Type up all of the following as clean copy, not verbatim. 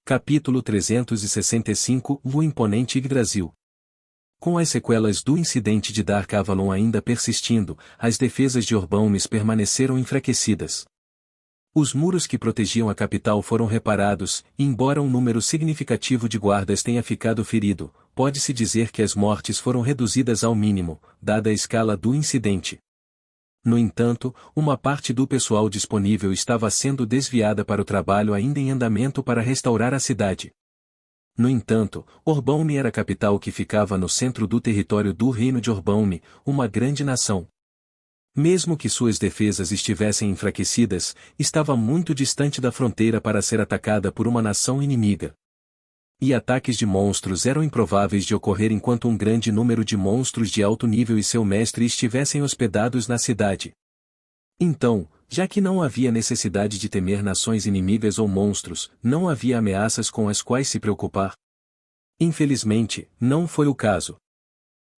Capítulo 365 O imponente Yggdrasil. Com as sequelas do incidente de Dark Avalon ainda persistindo, as defesas de Orbones permaneceram enfraquecidas. Os muros que protegiam a capital foram reparados, e embora um número significativo de guardas tenha ficado ferido, pode-se dizer que as mortes foram reduzidas ao mínimo, dada a escala do incidente. No entanto, uma parte do pessoal disponível estava sendo desviada para o trabalho ainda em andamento para restaurar a cidade. No entanto, Orboune era a capital que ficava no centro do território do reino de Orboune, uma grande nação. Mesmo que suas defesas estivessem enfraquecidas, estava muito distante da fronteira para ser atacada por uma nação inimiga. E ataques de monstros eram improváveis de ocorrer enquanto um grande número de monstros de alto nível e seu mestre estivessem hospedados na cidade. Então, já que não havia necessidade de temer nações inimigas ou monstros, não havia ameaças com as quais se preocupar. Infelizmente, não foi o caso.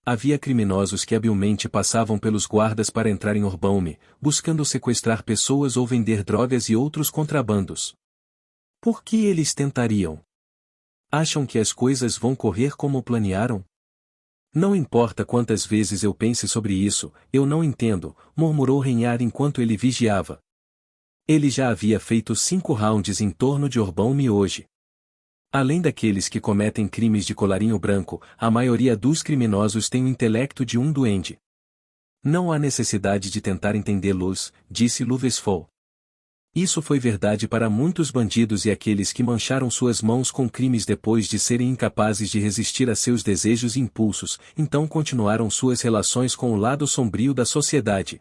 Havia criminosos que habilmente passavam pelos guardas para entrar em Orboune, buscando sequestrar pessoas ou vender drogas e outros contrabandos. Por que eles tentariam? Acham que as coisas vão correr como planearam? Não importa quantas vezes eu pense sobre isso, eu não entendo, murmurou Renhar enquanto ele vigiava. Ele já havia feito 5 rounds em torno de Orboune hoje. Além daqueles que cometem crimes de colarinho branco, a maioria dos criminosos tem o intelecto de um duende. Não há necessidade de tentar entendê-los, disse Luvesfol. Isso foi verdade para muitos bandidos e aqueles que mancharam suas mãos com crimes depois de serem incapazes de resistir a seus desejos e impulsos, então continuaram suas relações com o lado sombrio da sociedade.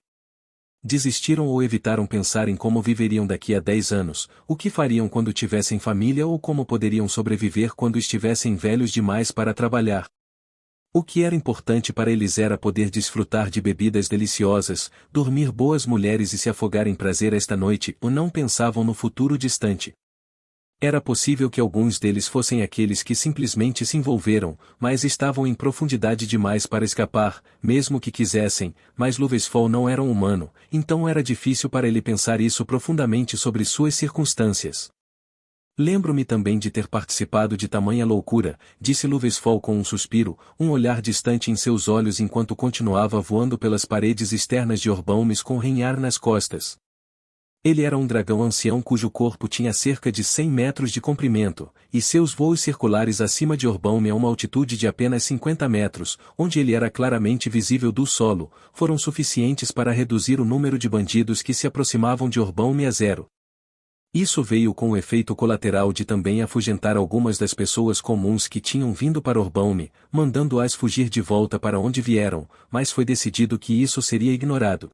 Desistiram ou evitaram pensar em como viveriam daqui a 10 anos, o que fariam quando tivessem família ou como poderiam sobreviver quando estivessem velhos demais para trabalhar. O que era importante para eles era poder desfrutar de bebidas deliciosas, dormir boas mulheres e se afogar em prazer esta noite, ou não pensavam no futuro distante. Era possível que alguns deles fossem aqueles que simplesmente se envolveram, mas estavam em profundidade demais para escapar, mesmo que quisessem, mas Luvesfol não era um humano, então era difícil para ele pensar isso profundamente sobre suas circunstâncias. Lembro-me também de ter participado de tamanha loucura, disse Luvesfol com um suspiro, um olhar distante em seus olhos enquanto continuava voando pelas paredes externas de Orboune com Renhar nas costas. Ele era um dragão ancião cujo corpo tinha cerca de 100 metros de comprimento, e seus voos circulares acima de Orboune a uma altitude de apenas 50 metros, onde ele era claramente visível do solo, foram suficientes para reduzir o número de bandidos que se aproximavam de Orboune a 0. Isso veio com o efeito colateral de também afugentar algumas das pessoas comuns que tinham vindo para Orboune, mandando-as fugir de volta para onde vieram, mas foi decidido que isso seria ignorado.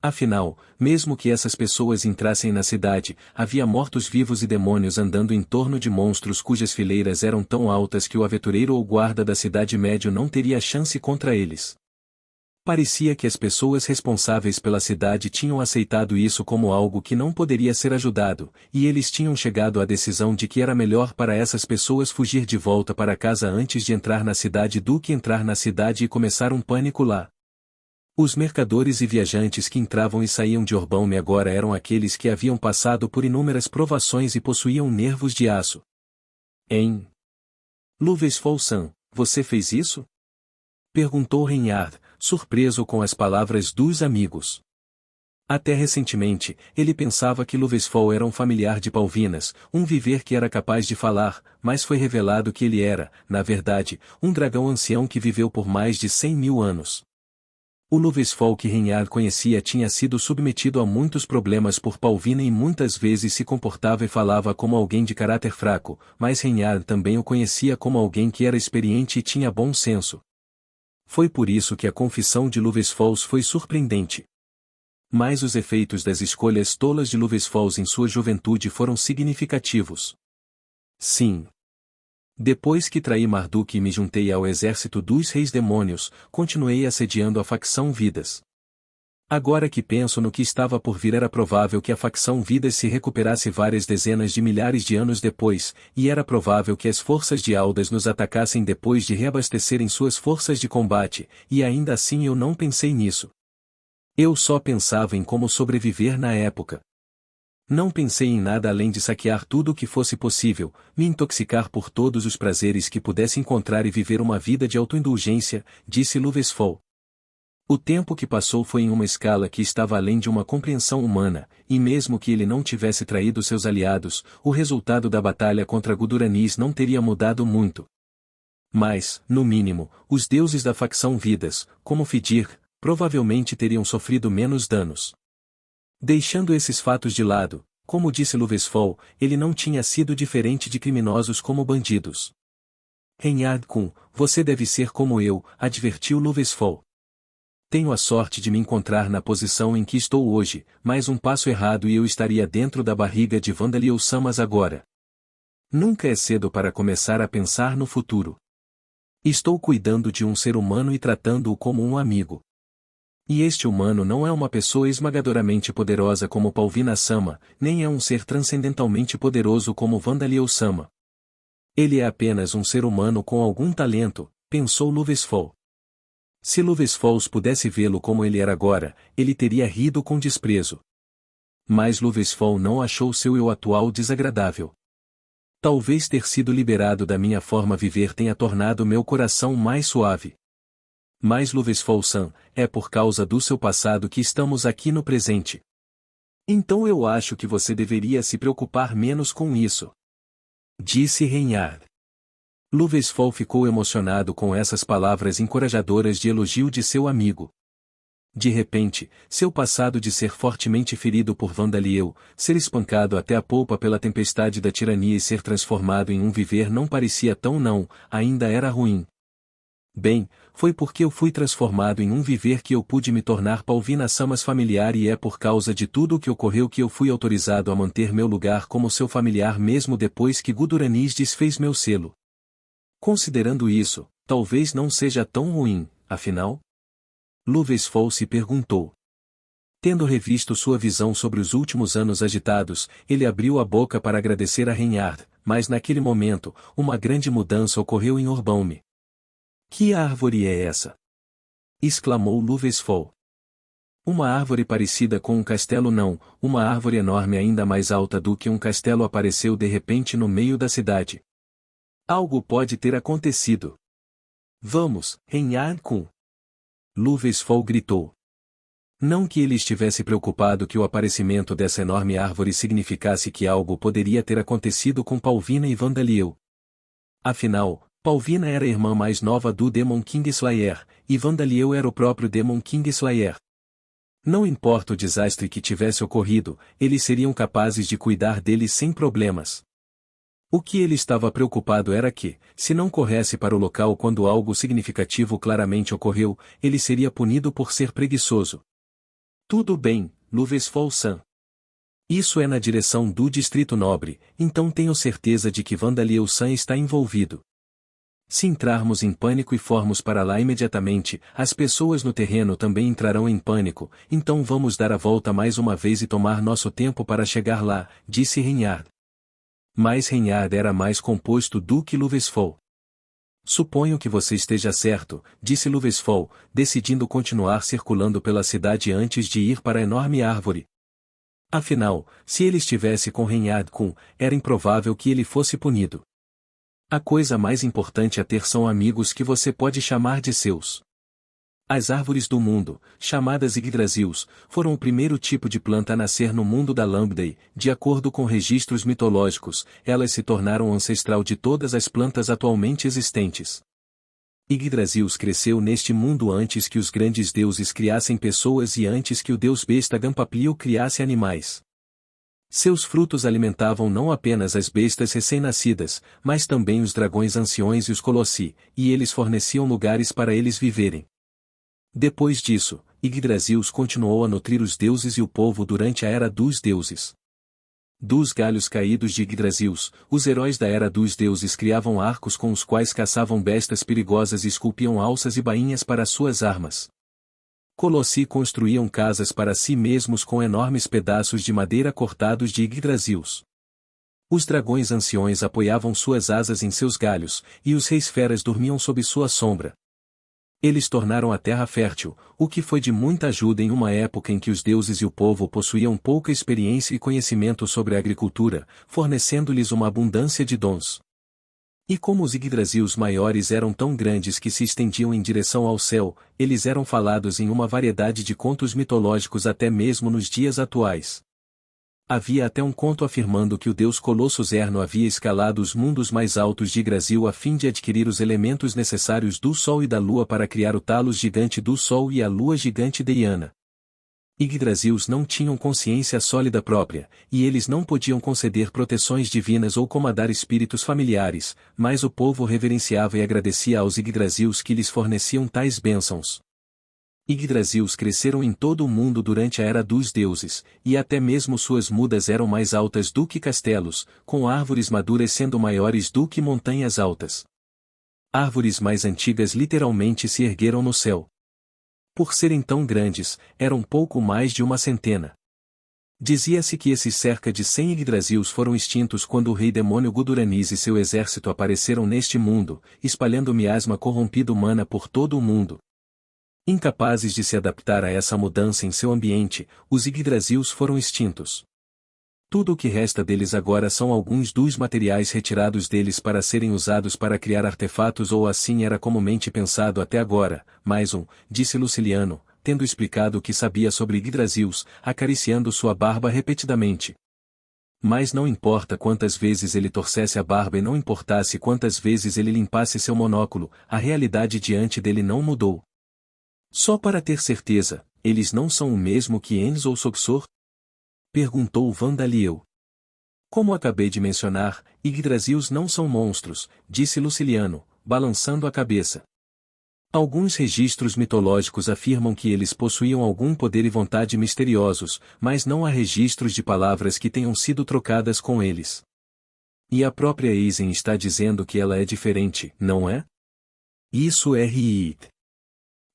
Afinal, mesmo que essas pessoas entrassem na cidade, havia mortos-vivos e demônios andando em torno de monstros cujas fileiras eram tão altas que o aventureiro ou guarda da cidade médio não teria chance contra eles. Parecia que as pessoas responsáveis pela cidade tinham aceitado isso como algo que não poderia ser ajudado, e eles tinham chegado à decisão de que era melhor para essas pessoas fugir de volta para casa antes de entrar na cidade do que entrar na cidade e começar um pânico lá. Os mercadores e viajantes que entravam e saíam de Orboune agora eram aqueles que haviam passado por inúmeras provações e possuíam nervos de aço. Hein? Luvesfol-san, você fez isso? Perguntou Renhar, surpreso com as palavras dos amigos. Até recentemente, ele pensava que Luvesfol era um familiar de Palvinas, um viver que era capaz de falar, mas foi revelado que ele era, na verdade, um dragão ancião que viveu por mais de 100.000 anos. O Luvesfol que Renhar conhecia tinha sido submetido a muitos problemas por Palvina e muitas vezes se comportava e falava como alguém de caráter fraco, mas Renhar também o conhecia como alguém que era experiente e tinha bom senso. Foi por isso que a confissão de Luvesfol foi surpreendente. Mas os efeitos das escolhas tolas de Luvesfol em sua juventude foram significativos. Sim. Depois que traí Marduk e me juntei ao exército dos reis demônios, continuei assediando a facção Vidas. Agora que penso no que estava por vir, era provável que a facção Vidas se recuperasse várias dezenas de milhares de anos depois, e era provável que as forças de Aldas nos atacassem depois de reabastecerem suas forças de combate, e ainda assim eu não pensei nisso. Eu só pensava em como sobreviver na época. Não pensei em nada além de saquear tudo o que fosse possível, me intoxicar por todos os prazeres que pudesse encontrar e viver uma vida de autoindulgência, disse Louvesfort. O tempo que passou foi em uma escala que estava além de uma compreensão humana, e mesmo que ele não tivesse traído seus aliados, o resultado da batalha contra Guduranis não teria mudado muito. Mas, no mínimo, os deuses da facção Vidas, como Fidir, provavelmente teriam sofrido menos danos. Deixando esses fatos de lado, como disse Louvesfort, ele não tinha sido diferente de criminosos como bandidos. Reynard Kuhn, você deve ser como eu, advertiu Louvesfort. Tenho a sorte de me encontrar na posição em que estou hoje, mais um passo errado e eu estaria dentro da barriga de Vandaliel Samas agora. Nunca é cedo para começar a pensar no futuro. Estou cuidando de um ser humano e tratando-o como um amigo. E este humano não é uma pessoa esmagadoramente poderosa como Palvina Sama, nem é um ser transcendentalmente poderoso como Vandaliel Sama. Ele é apenas um ser humano com algum talento, pensou Louvesfort. Se Louvesfort pudesse vê-lo como ele era agora, ele teria rido com desprezo. Mas Louvesfort não achou seu eu atual desagradável. Talvez ter sido liberado da minha forma viver tenha tornado meu coração mais suave. Mas Louvesfort-san, é por causa do seu passado que estamos aqui no presente. Então eu acho que você deveria se preocupar menos com isso. Disse Reynard. Louvesfort ficou emocionado com essas palavras encorajadoras de elogio de seu amigo. De repente, seu passado de ser fortemente ferido por Vandaliel, ser espancado até a polpa pela tempestade da tirania e ser transformado em um viver não parecia tão não, ainda era ruim. Bem, foi porque eu fui transformado em um viver que eu pude me tornar Palvina Samas familiar e é por causa de tudo o que ocorreu que eu fui autorizado a manter meu lugar como seu familiar mesmo depois que Guduranis desfez meu selo. Considerando isso, talvez não seja tão ruim, afinal? Louvesfort se perguntou. Tendo revisto sua visão sobre os últimos anos agitados, ele abriu a boca para agradecer a Reynard, mas naquele momento, uma grande mudança ocorreu em Orbaume. Que árvore é essa? Exclamou Louvesfort. Uma árvore parecida com um castelo não, uma árvore enorme ainda mais alta do que um castelo apareceu de repente no meio da cidade. Algo pode ter acontecido. Vamos, Reynard Kuhn. Louvesfort gritou. Não que ele estivesse preocupado que o aparecimento dessa enorme árvore significasse que algo poderia ter acontecido com Palvina e Vandaliel. Afinal, Palvina era a irmã mais nova do Demon Kingslayer, e Vandaliel era o próprio Demon Kingslayer. Não importa o desastre que tivesse ocorrido, eles seriam capazes de cuidar dele sem problemas. O que ele estava preocupado era que, se não corresse para o local quando algo significativo claramente ocorreu, ele seria punido por ser preguiçoso. Tudo bem, Louvesfort-san. Isso é na direção do Distrito Nobre, então tenho certeza de que Vandaliel-san está envolvido. Se entrarmos em pânico e formos para lá imediatamente, as pessoas no terreno também entrarão em pânico, então vamos dar a volta mais uma vez e tomar nosso tempo para chegar lá, disse Reynard. Mas Reynard era mais composto do que Louvesfort. Suponho que você esteja certo, disse Louvesfort, decidindo continuar circulando pela cidade antes de ir para a enorme árvore. Afinal, se ele estivesse com Reynard Kuhn, era improvável que ele fosse punido. A coisa mais importante a ter são amigos que você pode chamar de seus. As árvores do mundo, chamadas Yggdrasils, foram o primeiro tipo de planta a nascer no mundo da Lambda e, de acordo com registros mitológicos, elas se tornaram o ancestral de todas as plantas atualmente existentes. Yggdrasils cresceu neste mundo antes que os grandes deuses criassem pessoas e antes que o deus besta Gampaplio criasse animais. Seus frutos alimentavam não apenas as bestas recém-nascidas, mas também os dragões anciões e os colossi, e eles forneciam lugares para eles viverem. Depois disso, Yggdrasils continuou a nutrir os deuses e o povo durante a Era dos Deuses. Dos galhos caídos de Yggdrasils, os heróis da Era dos Deuses criavam arcos com os quais caçavam bestas perigosas e esculpiam alças e bainhas para suas armas. Colossi construíam casas para si mesmos com enormes pedaços de madeira cortados de Yggdrasils. Os dragões anciões apoiavam suas asas em seus galhos, e os reis feras dormiam sob sua sombra. Eles tornaram a terra fértil, o que foi de muita ajuda em uma época em que os deuses e o povo possuíam pouca experiência e conhecimento sobre a agricultura, fornecendo-lhes uma abundância de dons. E como os Yggdrasils maiores eram tão grandes que se estendiam em direção ao céu, eles eram falados em uma variedade de contos mitológicos até mesmo nos dias atuais. Havia até um conto afirmando que o deus Colossus Erno havia escalado os mundos mais altos de Yggdrasil a fim de adquirir os elementos necessários do Sol e da Lua para criar o Talos gigante do Sol e a Lua gigante Deiana. Yggdrasils não tinham consciência sólida própria, e eles não podiam conceder proteções divinas ou comandar espíritos familiares, mas o povo reverenciava e agradecia aos Yggdrasils que lhes forneciam tais bênçãos. Yggdrasils cresceram em todo o mundo durante a Era dos Deuses, e até mesmo suas mudas eram mais altas do que castelos, com árvores maduras sendo maiores do que montanhas altas. Árvores mais antigas literalmente se ergueram no céu. Por serem tão grandes, eram pouco mais de uma centena. Dizia-se que esses cerca de 100 Yggdrasils foram extintos quando o rei demônio Guduraniz e seu exército apareceram neste mundo, espalhando miasma corrompida humana por todo o mundo. Incapazes de se adaptar a essa mudança em seu ambiente, os Yggdrasils foram extintos. Tudo o que resta deles agora são alguns dos materiais retirados deles para serem usados para criar artefatos, ou assim era comumente pensado até agora. Mais um, disse Luciliano, tendo explicado o que sabia sobre Yggdrasils, acariciando sua barba repetidamente. Mas não importa quantas vezes ele torcesse a barba e não importasse quantas vezes ele limpasse seu monóculo, a realidade diante dele não mudou. Só para ter certeza, eles não são o mesmo que Enes ou Soxor? Perguntou Vandaliel. Como acabei de mencionar, Yggdrasils não são monstros, disse Luciliano, balançando a cabeça. Alguns registros mitológicos afirmam que eles possuíam algum poder e vontade misteriosos, mas não há registros de palavras que tenham sido trocadas com eles. E a própria Eisen está dizendo que ela é diferente, não é? Isso é Riit.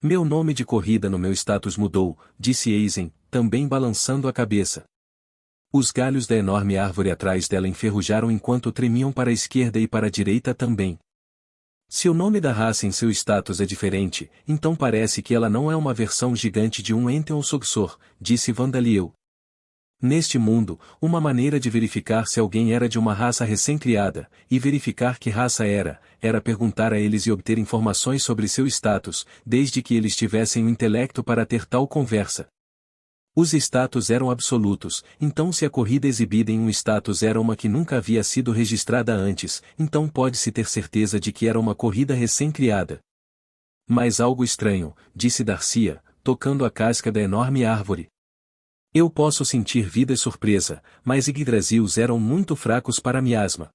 Meu nome de corrida no meu status mudou, disse Eisen, também balançando a cabeça. Os galhos da enorme árvore atrás dela enferrujaram enquanto tremiam para a esquerda e para a direita também. Se o nome da raça em seu status é diferente, então parece que ela não é uma versão gigante de um Enten ou Soxor, disse Vandaliel. Neste mundo, uma maneira de verificar se alguém era de uma raça recém-criada, e verificar que raça era perguntar a eles e obter informações sobre seu status, desde que eles tivessem o intelecto para ter tal conversa. Os status eram absolutos, então se a corrida exibida em um status era uma que nunca havia sido registrada antes, então pode-se ter certeza de que era uma corrida recém-criada. Mas algo estranho, disse Darcia, tocando a casca da enorme árvore. Eu posso sentir vida e surpresa, mas Yggdrasils eram muito fracos para miasma.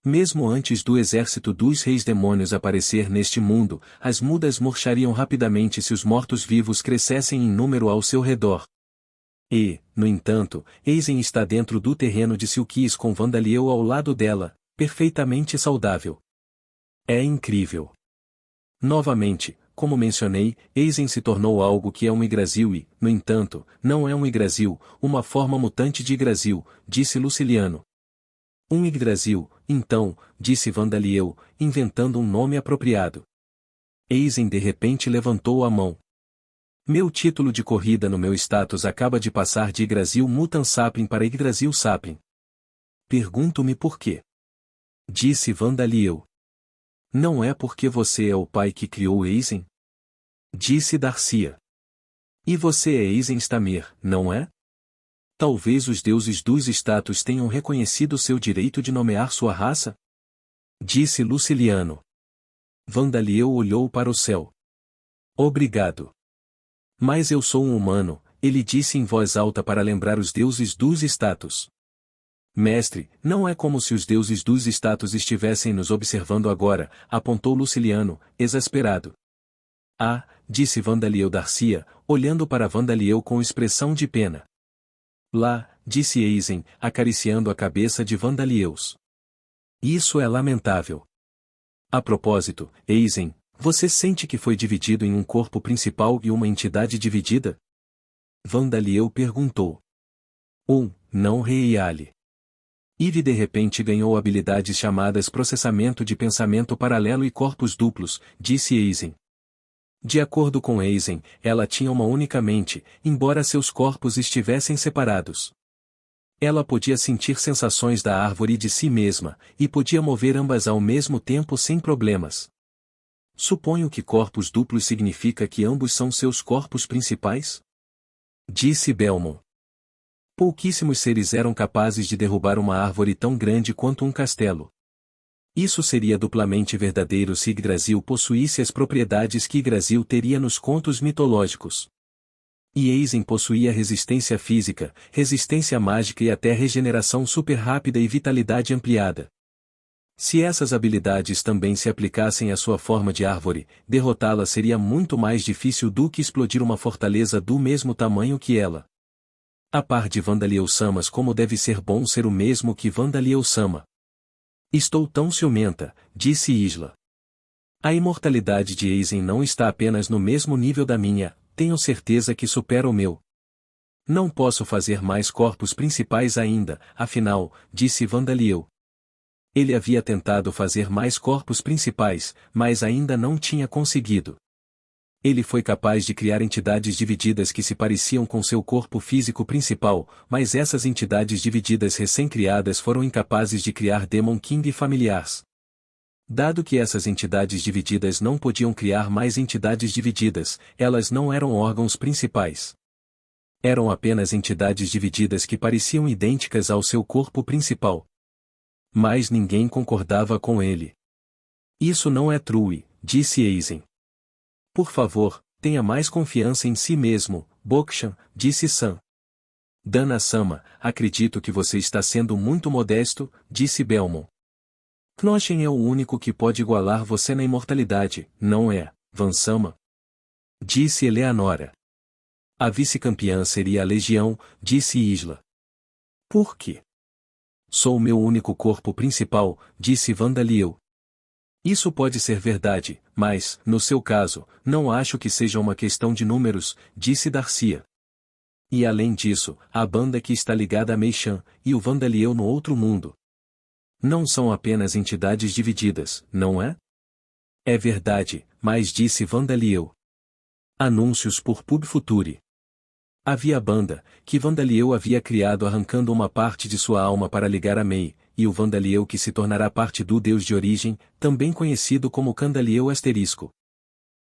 Mesmo antes do exército dos reis demônios aparecer neste mundo, as mudas murchariam rapidamente se os mortos-vivos crescessem em número ao seu redor. E, no entanto, Eisen está dentro do terreno de Silquis com Vandaliel ao lado dela, perfeitamente saudável. É incrível. Novamente, como mencionei, Eisen se tornou algo que é um Yggdrasil e, no entanto, não é um Yggdrasil, uma forma mutante de Yggdrasil, disse Luciliano. Um Yggdrasil, então, disse Vandaliel, inventando um nome apropriado. Eisen de repente levantou a mão. Meu título de corrida no meu status acaba de passar de Yggdrasil Mutant Sapling para Yggdrasil Sapling. Pergunto-me por quê. Disse Vandaliel. Não é porque você é o pai que criou Eisen? Disse Darcia. E você é Eisen Stamer, não é? Talvez os deuses dos status tenham reconhecido seu direito de nomear sua raça? Disse Luciliano. Vandaliel olhou para o céu. Obrigado. Mas eu sou um humano, ele disse em voz alta para lembrar os deuses dos status. Mestre, não é como se os deuses dos status estivessem nos observando agora, apontou Luciliano, exasperado. Ah, disse Vandaliel Darcia, olhando para Vandaliel com expressão de pena. Lá, disse Eisen, acariciando a cabeça de Vandaliels. Isso é lamentável. A propósito, Eisen, você sente que foi dividido em um corpo principal e uma entidade dividida? Vandaliel perguntou. Não Reiale. Eve de repente ganhou habilidades chamadas processamento de pensamento paralelo e corpos duplos, disse Eisen. De acordo com Eisen, ela tinha uma única mente, embora seus corpos estivessem separados. Ela podia sentir sensações da árvore e de si mesma, e podia mover ambas ao mesmo tempo sem problemas. Suponho que corpos duplos significa que ambos são seus corpos principais? Disse Belmont. Pouquíssimos seres eram capazes de derrubar uma árvore tão grande quanto um castelo. Isso seria duplamente verdadeiro se Yggdrasil possuísse as propriedades que Yggdrasil teria nos contos mitológicos. E Eisen possuía resistência física, resistência mágica e até regeneração super rápida e vitalidade ampliada. Se essas habilidades também se aplicassem à sua forma de árvore, derrotá-la seria muito mais difícil do que explodir uma fortaleza do mesmo tamanho que ela. A par de Vandaliel-samas, como deve ser bom ser o mesmo que Vandaliel-sama. Estou tão ciumenta, disse Isla. A imortalidade de Eisen não está apenas no mesmo nível da minha, tenho certeza que supera o meu. Não posso fazer mais corpos principais ainda, afinal, disse Vandaliel. Ele havia tentado fazer mais corpos principais, mas ainda não tinha conseguido. Ele foi capaz de criar entidades divididas que se pareciam com seu corpo físico principal, mas essas entidades divididas recém-criadas foram incapazes de criar Demon King familiares. Dado que essas entidades divididas não podiam criar mais entidades divididas, elas não eram órgãos principais. Eram apenas entidades divididas que pareciam idênticas ao seu corpo principal. Mas ninguém concordava com ele. Isso não é true, disse Eisen. Por favor, tenha mais confiança em si mesmo, Bokshan, disse Sam. Dana-sama, acredito que você está sendo muito modesto, disse Belmont. Knochen é o único que pode igualar você na imortalidade, não é, Van-sama? Disse Eleanora. A vice-campeã seria a Legião, disse Isla. Por quê? Sou meu único corpo principal, disse Vandaliel. Isso pode ser verdade, mas, no seu caso, não acho que seja uma questão de números, disse Darcia. E além disso, a banda que está ligada a Meishan, e o Vandaliel no outro mundo. Não são apenas entidades divididas, não é? É verdade, mas disse Vandaliel. Anúncios por Pub Future. Havia a banda, que Vandaliel havia criado arrancando uma parte de sua alma para ligar a Mei, e o Vandaliel que se tornará parte do Deus de origem, também conhecido como Candaliel Asterisco.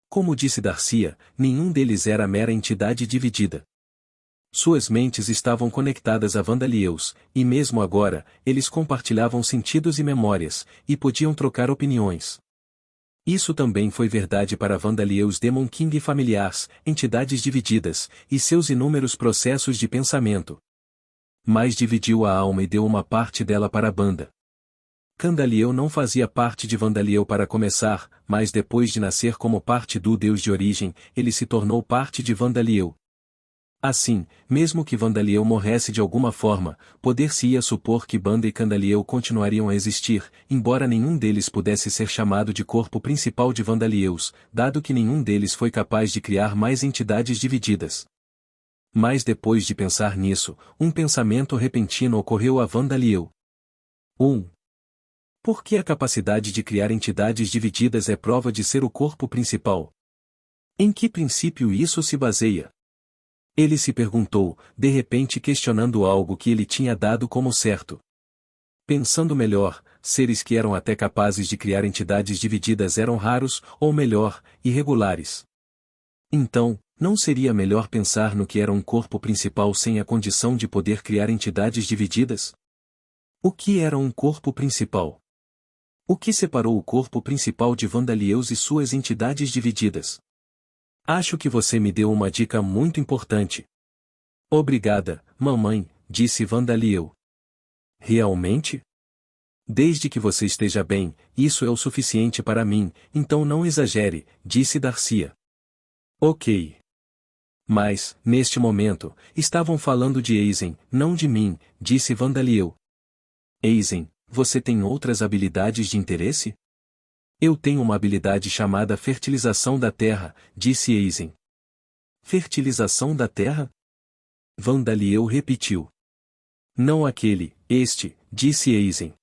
Como disse Darcia, nenhum deles era mera entidade dividida. Suas mentes estavam conectadas a Vandaliels, e mesmo agora, eles compartilhavam sentidos e memórias, e podiam trocar opiniões. Isso também foi verdade para Vandaliels Demon King familiares, entidades divididas, e seus inúmeros processos de pensamento. Mas dividiu a alma e deu uma parte dela para a banda. Candaliel não fazia parte de Vandaliel para começar, mas depois de nascer como parte do Deus de origem, ele se tornou parte de Vandaliel. Assim, mesmo que Vandaliel morresse de alguma forma, poder-se-ia supor que Banda e Candaliel continuariam a existir, embora nenhum deles pudesse ser chamado de corpo principal de Vandaliels, dado que nenhum deles foi capaz de criar mais entidades divididas. Mas depois de pensar nisso, um pensamento repentino ocorreu a Vandaliel. 1. Por que a capacidade de criar entidades divididas é prova de ser o corpo principal? Em que princípio isso se baseia? Ele se perguntou, de repente questionando algo que ele tinha dado como certo. Pensando melhor, seres que eram até capazes de criar entidades divididas eram raros, ou melhor, irregulares. Então, não seria melhor pensar no que era um corpo principal sem a condição de poder criar entidades divididas? O que era um corpo principal? O que separou o corpo principal de Vandaliels e suas entidades divididas? Acho que você me deu uma dica muito importante. Obrigada, mamãe, disse Vandaliel. Realmente? Desde que você esteja bem, isso é o suficiente para mim, então não exagere, disse Darcia. Ok. Mas, neste momento, estavam falando de Eisen, não de mim, disse Vandaliel. Eisen, você tem outras habilidades de interesse? Eu tenho uma habilidade chamada fertilização da terra, disse Eisen. Fertilização da terra? Vandaliel repetiu. Não aquele, este, disse Eisen.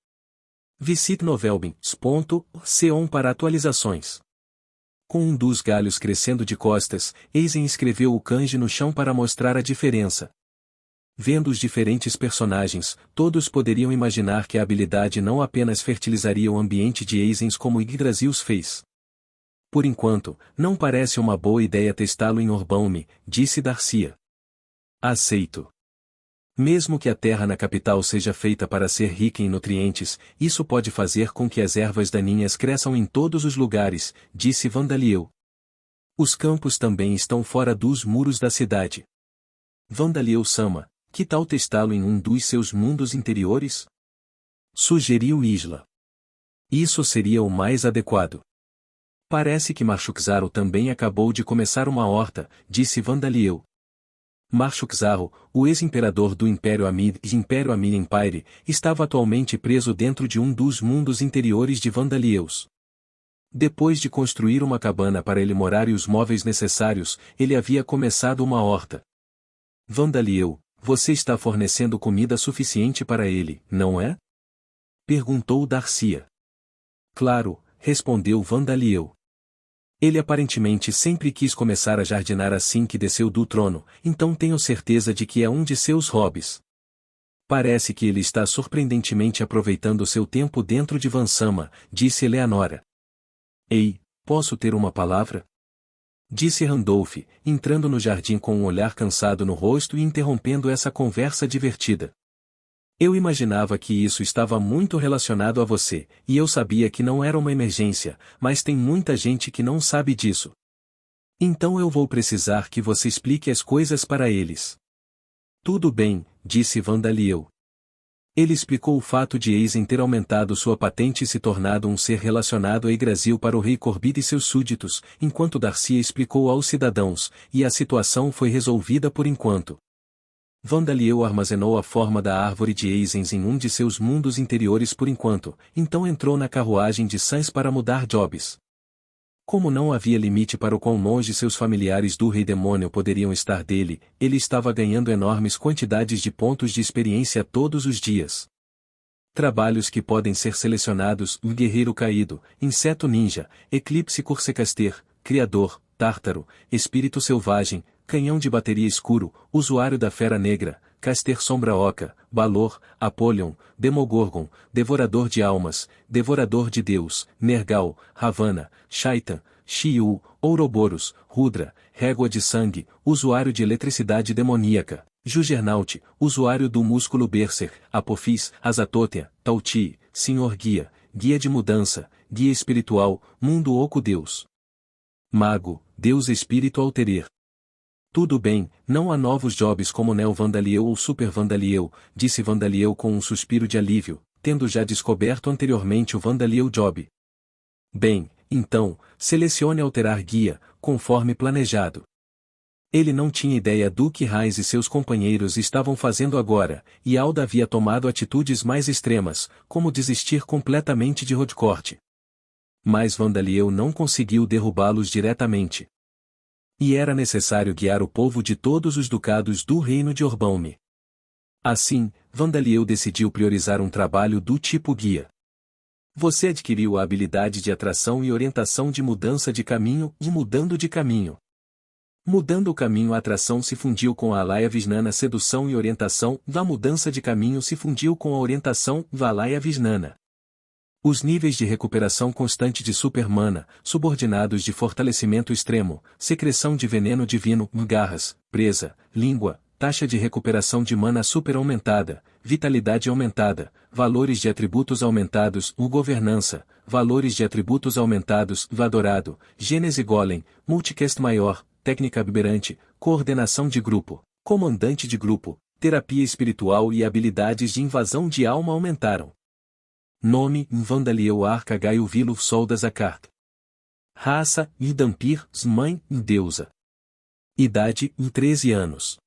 Visite novelbin.com para atualizações. Com um dos galhos crescendo de costas, Aizen escreveu o kanji no chão para mostrar a diferença. Vendo os diferentes personagens, todos poderiam imaginar que a habilidade não apenas fertilizaria o ambiente de Aizen como Yggdrasil os fez. Por enquanto, não parece uma boa ideia testá-lo em Orbound, disse Darcia. Aceito. Mesmo que a terra na capital seja feita para ser rica em nutrientes, isso pode fazer com que as ervas daninhas cresçam em todos os lugares, disse Vandaliel. Os campos também estão fora dos muros da cidade. Vandaliel-sama, que tal testá-lo em um dos seus mundos interiores? Sugeriu Isla. Isso seria o mais adequado. Parece que Marshukzaro também acabou de começar uma horta, disse Vandaliel. Marshukzaro, o ex-imperador do Império Amid e Império Amid Empire, estava atualmente preso dentro de um dos mundos interiores de Vandaliels. Depois de construir uma cabana para ele morar e os móveis necessários, ele havia começado uma horta. Vandaliel, você está fornecendo comida suficiente para ele, não é? Perguntou Darcia. Claro, respondeu Vandaliel. Ele aparentemente sempre quis começar a jardinar assim que desceu do trono, então tenho certeza de que é um de seus hobbies. Parece que ele está surpreendentemente aproveitando seu tempo dentro de Vansama, disse Eleanora. Ei, posso ter uma palavra? Disse Randolph, entrando no jardim com um olhar cansado no rosto e interrompendo essa conversa divertida. Eu imaginava que isso estava muito relacionado a você, e eu sabia que não era uma emergência, mas tem muita gente que não sabe disso. Então eu vou precisar que você explique as coisas para eles. Tudo bem, disse Vandaliel. Ele explicou o fato de Aizen ter aumentado sua patente e se tornado um ser relacionado a Yggdrasil para o rei Corbid e seus súditos, enquanto Darcia explicou aos cidadãos, e a situação foi resolvida por enquanto. Vandaliel armazenou a forma da árvore de Aizen em um de seus mundos interiores por enquanto, então entrou na carruagem de Sans para mudar jobs. Como não havia limite para o quão longe seus familiares do Rei Demônio poderiam estar dele, ele estava ganhando enormes quantidades de pontos de experiência todos os dias. Trabalhos que podem ser selecionados: um guerreiro caído, inseto ninja, eclipse corsecaster, criador, tártaro, espírito selvagem, canhão de bateria escuro, usuário da fera negra, caster sombra oca, balor, Apollyon, demogorgon, devorador de almas, devorador de Deus, Nergal, Ravana, Shaitan, Shiu, Ouroboros, Rudra, régua de sangue, usuário de eletricidade demoníaca, Juggernaut, usuário do músculo Berserk, Apophis, Azatothia, Tauti, Senhor Guia, guia de mudança, guia espiritual, mundo oco Deus. Mago, Deus espírito alterer. Tudo bem, não há novos jobs como Neo Vandaliel ou Super Vandaliel, disse Vandaliel com um suspiro de alívio, tendo já descoberto anteriormente o Vandaliel Job. Bem, então, selecione alterar guia, conforme planejado. Ele não tinha ideia do que Raiz e seus companheiros estavam fazendo agora, e Alda havia tomado atitudes mais extremas, como desistir completamente de Rodcourt. Mas Vandaliel não conseguiu derrubá-los diretamente. E era necessário guiar o povo de todos os ducados do reino de Orbound. Assim, Vandaliel decidiu priorizar um trabalho do tipo guia. Você adquiriu a habilidade de atração e orientação de mudança de caminho e mudando de caminho. Mudando o caminho, a atração se fundiu com a Alaya Vijnana, sedução e orientação, a mudança de caminho se fundiu com a orientação, Valaya Vijnana. Os níveis de recuperação constante de Supermana, subordinados de fortalecimento extremo, secreção de veneno divino, garras, presa, língua, taxa de recuperação de mana super aumentada, vitalidade aumentada, valores de atributos aumentados, governança, valores de atributos aumentados, vadorado, gênese golem, multicast maior, técnica vibrante, coordenação de grupo, comandante de grupo, terapia espiritual e habilidades de invasão de alma aumentaram. Nome: Vandaliel Arca Gaio Vilo Sol da Zakart. Raça: Idampir, mãe, deusa. Idade: 13 anos.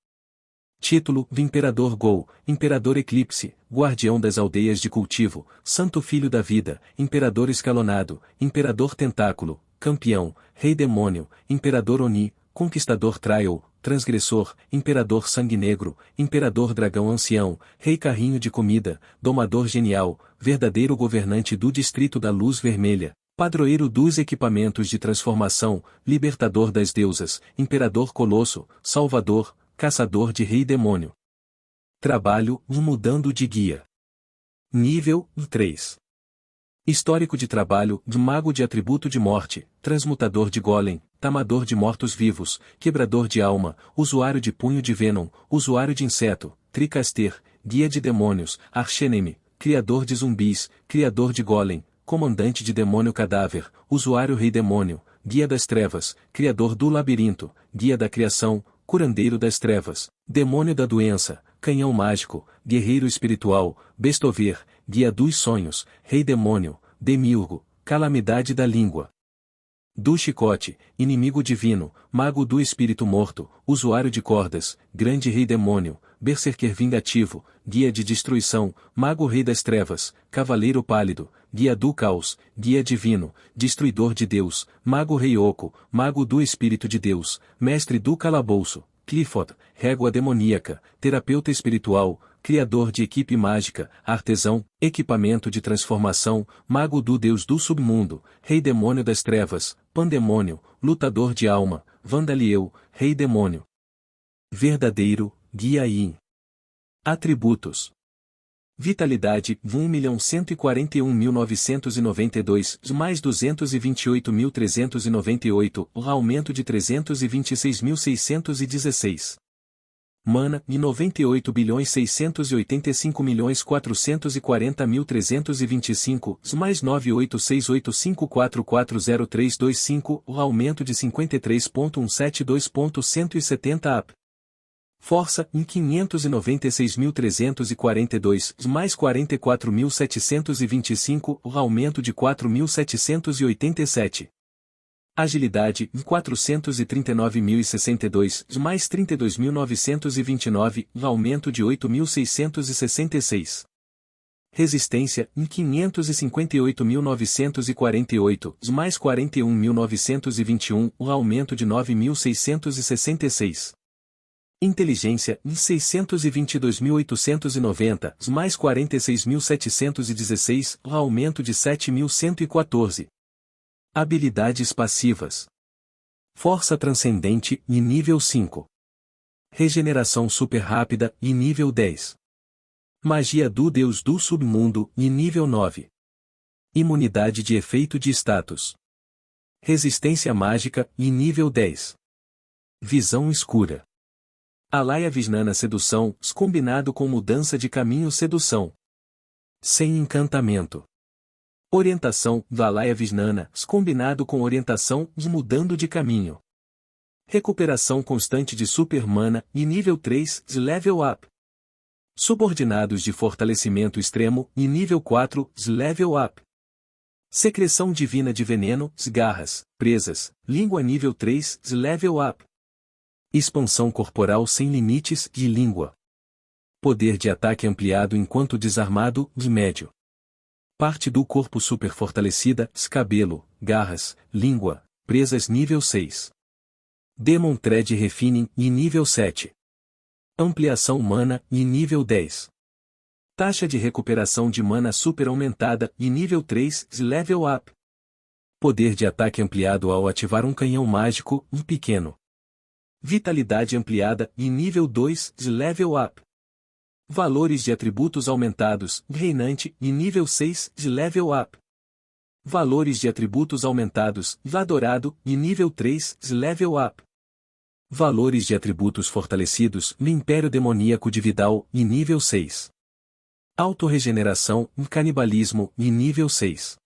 Título: Imperador Gol, Imperador Eclipse, Guardião das Aldeias de Cultivo, Santo Filho da Vida, Imperador Escalonado, Imperador Tentáculo, Campeão, Rei Demônio, Imperador Oni, Conquistador Trial, Transgressor, Imperador Sangue Negro, Imperador Dragão Ancião, Rei Carrinho de Comida, Domador Genial, Verdadeiro Governante do Distrito da Luz Vermelha, Padroeiro dos equipamentos de transformação, libertador das deusas, imperador colosso, salvador, caçador de rei demônio. Trabalho, mudando de guia. Nível 3. Histórico de trabalho, mago de atributo de morte, transmutador de golem, tamador de mortos-vivos, quebrador de alma, usuário de punho de Venom, usuário de inseto, tricaster, guia de demônios, archeneme, criador de zumbis, criador de golem, comandante de demônio cadáver, usuário rei demônio, guia das trevas, criador do labirinto, guia da criação, curandeiro das trevas, demônio da doença, canhão mágico, guerreiro espiritual, bestover, guia dos sonhos, rei demônio, demiurgo, calamidade da língua. Do chicote, inimigo divino, mago do espírito morto, usuário de cordas, grande rei demônio, berserker vingativo, guia de destruição, mago rei das trevas, cavaleiro pálido, guia do caos, guia divino, destruidor de Deus, mago rei oco, mago do espírito de Deus, mestre do calabouço, Clifford, régua demoníaca, terapeuta espiritual, criador de equipe mágica, artesão, equipamento de transformação, mago do deus do submundo, rei demônio das trevas, pandemônio, lutador de alma, vandalieu, rei demônio. Verdadeiro, guia Yin. Atributos. Vitalidade, 1.141.992, mais 228.398, aumento de 326.616. Mana, 98.685.440.325, mais 98685440325, aumento de 53.172.170 AP. Força, em 596.342, mais 44.725, aumento de 4.787. Agilidade, em 439.062, mais 32.929, aumento de 8.666. Resistência, em 558.948, mais 41.921, aumento de 9.666. Inteligência, em 622.890, mais 46.716, aumento de 7.114. Habilidades passivas. Força transcendente, e nível 5. Regeneração super rápida, e nível 10. Magia do deus do submundo, e nível 9. Imunidade de efeito de status. Resistência mágica, e nível 10. Visão escura. Alaya Vijnana sedução, combinado com mudança de caminho sedução. Sem encantamento. Orientação, Alaya Vijnana, combinado com orientação, mudando de caminho. Recuperação constante de super mana, e nível 3, level up. Subordinados de fortalecimento extremo, e nível 4, level up. Secreção divina de veneno, garras, presas, língua nível 3, level up. Expansão corporal sem limites, de língua. Poder de ataque ampliado enquanto desarmado, de médio. Parte do corpo super fortalecida, cabelo, garras, língua, presas nível 6. Demon Thread Refining, e nível 7. Ampliação mana, e nível 10. Taxa de recuperação de mana super aumentada, e nível 3, level up. Poder de ataque ampliado ao ativar um canhão mágico, pequeno. Vitalidade ampliada, e nível 2, level up. Valores de atributos aumentados, reinante, e nível 6, level up. Valores de atributos aumentados, dourado, e nível 3, level up. Valores de atributos fortalecidos, Império Demoníaco de Vidal, e nível 6. Autorregeneração, canibalismo, e nível 6.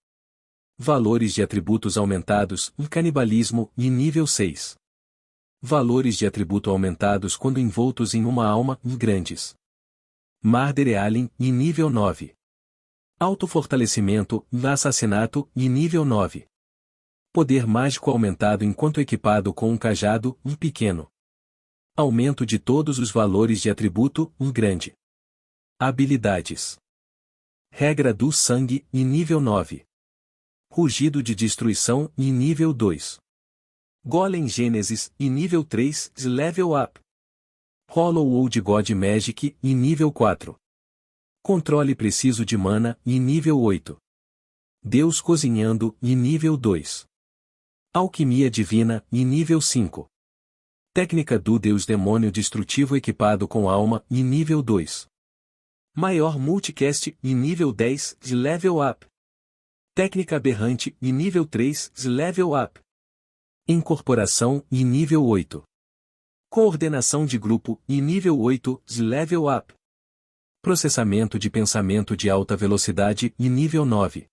Valores de atributos aumentados, canibalismo, e nível 6. Valores de atributo aumentados quando envoltos em uma alma, grandes. Murder Alien, e nível 9. Autofortalecimento, assassinato, e nível 9. Poder mágico aumentado enquanto equipado com um cajado, pequeno. Aumento de todos os valores de atributo, grande. Habilidades. Regra do sangue, e nível 9. Rugido de destruição, e nível 2. Golem Gênesis, e nível 3, level up. Hollow Old God Magic, e nível 4. Controle preciso de mana, e nível 8. Deus cozinhando, e nível 2. Alquimia divina, e nível 5. Técnica do Deus demônio destrutivo equipado com alma, e nível 2. Maior multicast, e nível 10, de level up. Técnica aberrante, e nível 3, de level up. Incorporação, e nível 8. Coordenação de grupo, e nível 8, de level up. Processamento de pensamento de alta velocidade, e nível 9.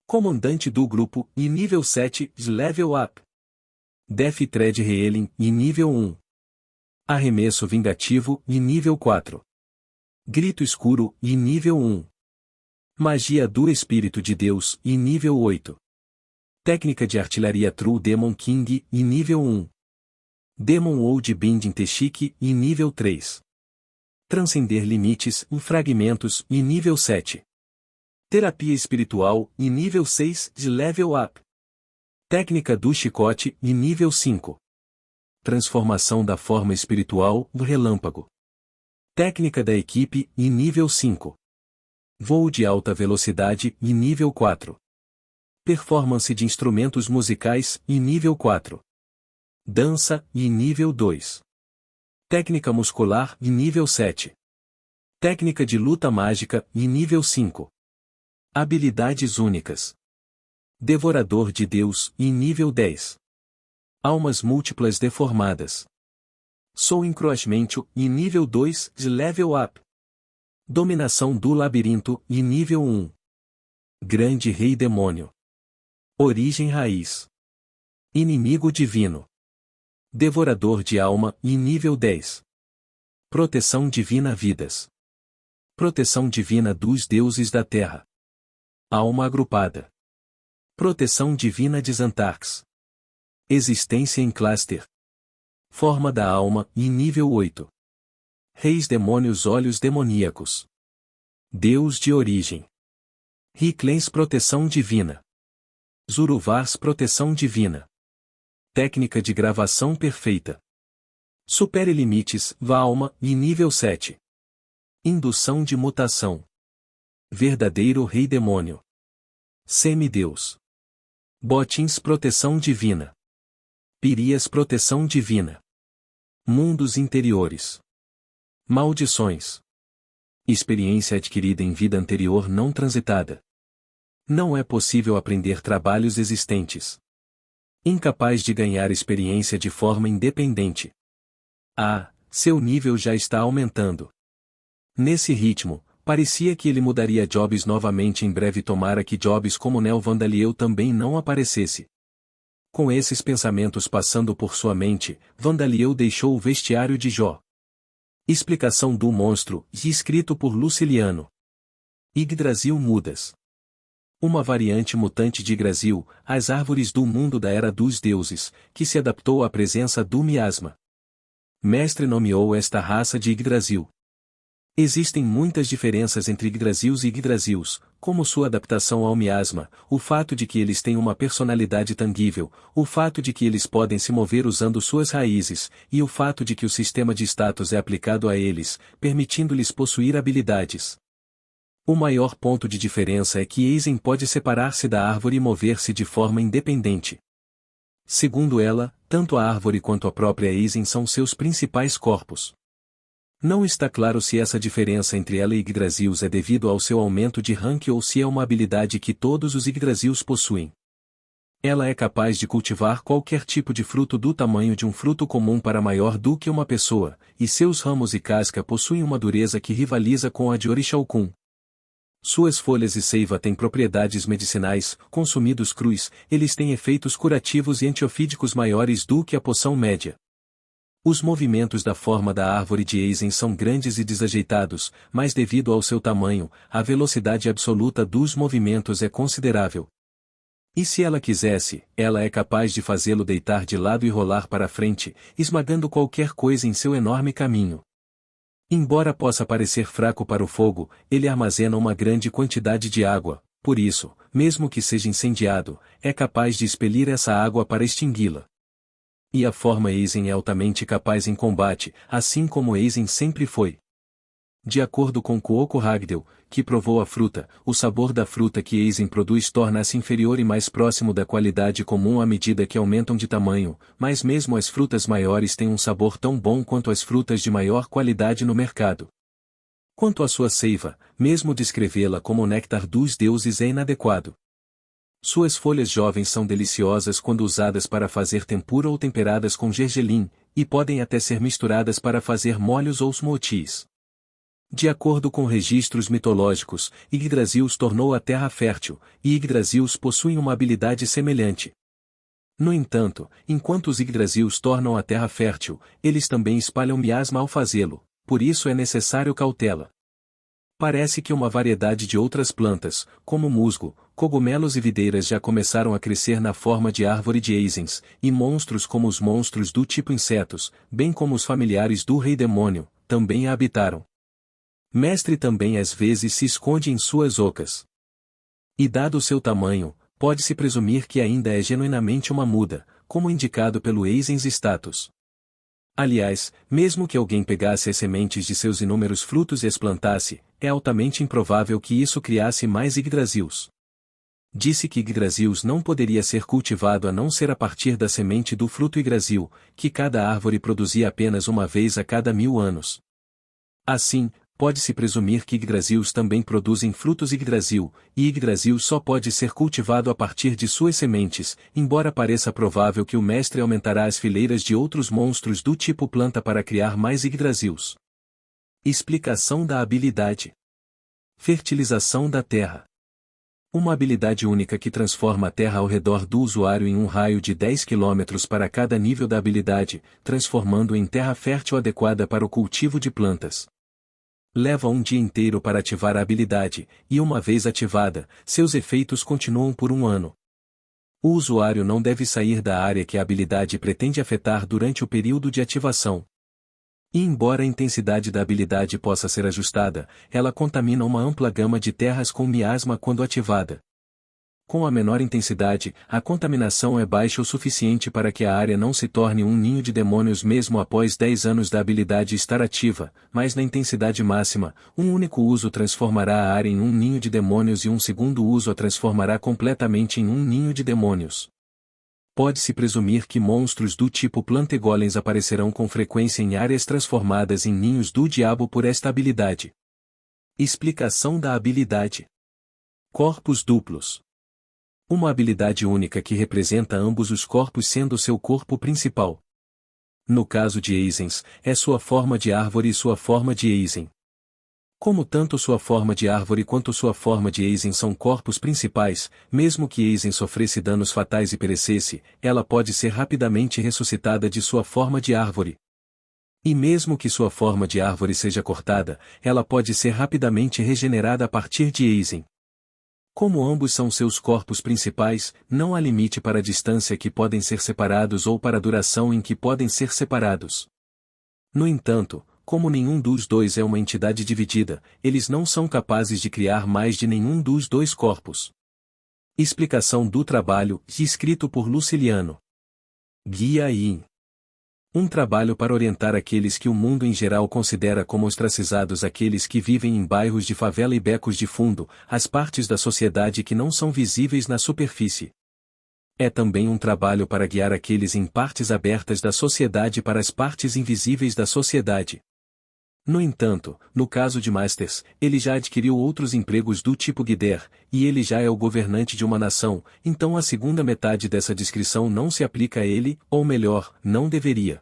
Comandante do grupo, e nível 7, de level up. Death Thread Reeling, e nível 1. Arremesso vingativo, e nível 4. Grito escuro, e nível 1. Magia do Espírito de Deus, e nível 8. Técnica de artilharia True Demon King, e nível 1. Demon Old Binding Teshik, e nível 3. Transcender limites, em fragmentos, e nível 7. Terapia espiritual, e nível 6, de level up. Técnica do chicote, e nível 5. Transformação da forma espiritual, do relâmpago. Técnica da equipe, e nível 5. Voo de alta velocidade, e nível 4. Performance de instrumentos musicais, e nível 4. Dança, e nível 2. Técnica muscular, e nível 7. Técnica de luta mágica, e nível 5. Habilidades únicas. Devorador de Deus, e nível 10. Almas múltiplas deformadas. Soul Encroachment, e nível 2, de level up. Dominação do labirinto, e nível 1. Grande Rei Demônio. Origem raiz. Inimigo divino. Devorador de alma, e nível 10. Proteção divina vidas. Proteção divina dos deuses da terra. Alma agrupada. Proteção divina de Xantarx. Existência em cluster. Forma da alma, e nível 8. Reis demônios olhos demoníacos. Deus de origem. Riclens proteção divina. Zuruvars proteção divina. Técnica de gravação perfeita. Supere limites, alma, e nível 7. Indução de mutação. Verdadeiro Rei Demônio. Semideus. Botins proteção divina. Pirias proteção divina. Mundos interiores. Maldições. Experiência adquirida em vida anterior não transitada. Não é possível aprender trabalhos existentes. Incapaz de ganhar experiência de forma independente. Seu nível já está aumentando. Nesse ritmo, parecia que ele mudaria Jobs novamente em breve, tomara que Jobs como Neo Vandaliel também não aparecesse. Com esses pensamentos passando por sua mente, Vandaliel deixou o vestiário de Jó. Explicação do monstro, escrito por Luciliano. Yggdrasil mudas. Uma variante mutante de Yggdrasil, as árvores do mundo da Era dos Deuses, que se adaptou à presença do miasma. Mestre nomeou esta raça de Yggdrasil. Existem muitas diferenças entre Yggdrasils e Yggdrasils, como sua adaptação ao miasma, o fato de que eles têm uma personalidade tangível, o fato de que eles podem se mover usando suas raízes, e o fato de que o sistema de status é aplicado a eles, permitindo-lhes possuir habilidades. O maior ponto de diferença é que Eisen pode separar-se da árvore e mover-se de forma independente. Segundo ela, tanto a árvore quanto a própria Eisen são seus principais corpos. Não está claro se essa diferença entre ela e Yggdrasils é devido ao seu aumento de rank ou se é uma habilidade que todos os Yggdrasils possuem. Ela é capaz de cultivar qualquer tipo de fruto do tamanho de um fruto comum para maior do que uma pessoa, e seus ramos e casca possuem uma dureza que rivaliza com a de Orixalcum. Suas folhas e seiva têm propriedades medicinais, consumidos crus, eles têm efeitos curativos e antiofídicos maiores do que a poção média. Os movimentos da forma da árvore de Eisen são grandes e desajeitados, mas devido ao seu tamanho, a velocidade absoluta dos movimentos é considerável. E se ela quisesse, ela é capaz de fazê-lo deitar de lado e rolar para frente, esmagando qualquer coisa em seu enorme caminho. Embora possa parecer fraco para o fogo, ele armazena uma grande quantidade de água, por isso, mesmo que seja incendiado, é capaz de expelir essa água para extingui-la. E a forma Eisen é altamente capaz em combate, assim como Eisen sempre foi. De acordo com Kyoko Hagedel, que provou a fruta, o sabor da fruta que Eisen produz torna-se inferior e mais próximo da qualidade comum à medida que aumentam de tamanho, mas mesmo as frutas maiores têm um sabor tão bom quanto as frutas de maior qualidade no mercado. Quanto à sua seiva, mesmo descrevê-la como o néctar dos deuses é inadequado. Suas folhas jovens são deliciosas quando usadas para fazer tempura ou temperadas com gergelim, e podem até ser misturadas para fazer molhos ou smoothies. De acordo com registros mitológicos, Yggdrasil os tornou a terra fértil, e Yggdrasils possuem uma habilidade semelhante. No entanto, enquanto os Yggdrasils tornam a terra fértil, eles também espalham miasma ao fazê-lo, por isso é necessário cautela. Parece que uma variedade de outras plantas, como musgo, cogumelos e videiras já começaram a crescer na forma de árvore de Eisens, e monstros como os monstros do tipo insetos, bem como os familiares do rei demônio, também a habitaram. Mestre também às vezes se esconde em suas ocas. E dado o seu tamanho, pode-se presumir que ainda é genuinamente uma muda, como indicado pelo Eisens status. Aliás, mesmo que alguém pegasse as sementes de seus inúmeros frutos e as plantasse, é altamente improvável que isso criasse mais Yggdrasils. Disse que Yggdrasils não poderia ser cultivado a não ser a partir da semente do fruto Yggdrasil, que cada árvore produzia apenas uma vez a cada 1000 anos. Assim, pode-se presumir que Yggdrasils também produzem frutos Yggdrasil, e Yggdrasil só pode ser cultivado a partir de suas sementes, embora pareça provável que o mestre aumentará as fileiras de outros monstros do tipo planta para criar mais Yggdrasils. Explicação da habilidade. Fertilização da terra. Uma habilidade única que transforma a terra ao redor do usuário em um raio de 10 km para cada nível da habilidade, transformando em terra fértil adequada para o cultivo de plantas. Leva um dia inteiro para ativar a habilidade, e uma vez ativada, seus efeitos continuam por um ano. O usuário não deve sair da área que a habilidade pretende afetar durante o período de ativação. E embora a intensidade da habilidade possa ser ajustada, ela contamina uma ampla gama de terras com miasma quando ativada. Com a menor intensidade, a contaminação é baixa o suficiente para que a área não se torne um ninho de demônios mesmo após 10 anos da habilidade estar ativa, mas na intensidade máxima, um único uso transformará a área em um ninho de demônios e um segundo uso a transformará completamente em um ninho de demônios. Pode-se presumir que monstros do tipo plantegolems aparecerão com frequência em áreas transformadas em ninhos do diabo por esta habilidade. Explicação da habilidade. Corpos duplos. Uma habilidade única que representa ambos os corpos sendo seu corpo principal. No caso de Eisens, é sua forma de árvore e sua forma de Eisen. Como tanto sua forma de árvore quanto sua forma de Eisen são corpos principais, mesmo que Eisen sofresse danos fatais e perecesse, ela pode ser rapidamente ressuscitada de sua forma de árvore. E mesmo que sua forma de árvore seja cortada, ela pode ser rapidamente regenerada a partir de Eisen. Como ambos são seus corpos principais, não há limite para a distância que podem ser separados ou para a duração em que podem ser separados. No entanto, como nenhum dos dois é uma entidade dividida, eles não são capazes de criar mais de nenhum dos dois corpos. Explicação do trabalho, escrito por Luciliano. Guia Yin. Um trabalho para orientar aqueles que o mundo em geral considera como ostracizados, aqueles que vivem em bairros de favela e becos de fundo, as partes da sociedade que não são visíveis na superfície. É também um trabalho para guiar aqueles em partes abertas da sociedade para as partes invisíveis da sociedade. No entanto, no caso de Masters, ele já adquiriu outros empregos do tipo Guider, e ele já é o governante de uma nação, então a segunda metade dessa descrição não se aplica a ele, ou melhor, não deveria.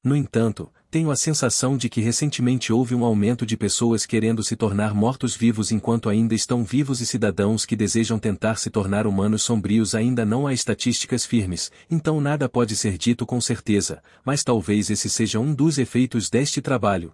No entanto, tenho a sensação de que recentemente houve um aumento de pessoas querendo se tornar mortos-vivos enquanto ainda estão vivos e cidadãos que desejam tentar se tornar humanos sombrios. Ainda não há estatísticas firmes, então nada pode ser dito com certeza, mas talvez esse seja um dos efeitos deste trabalho.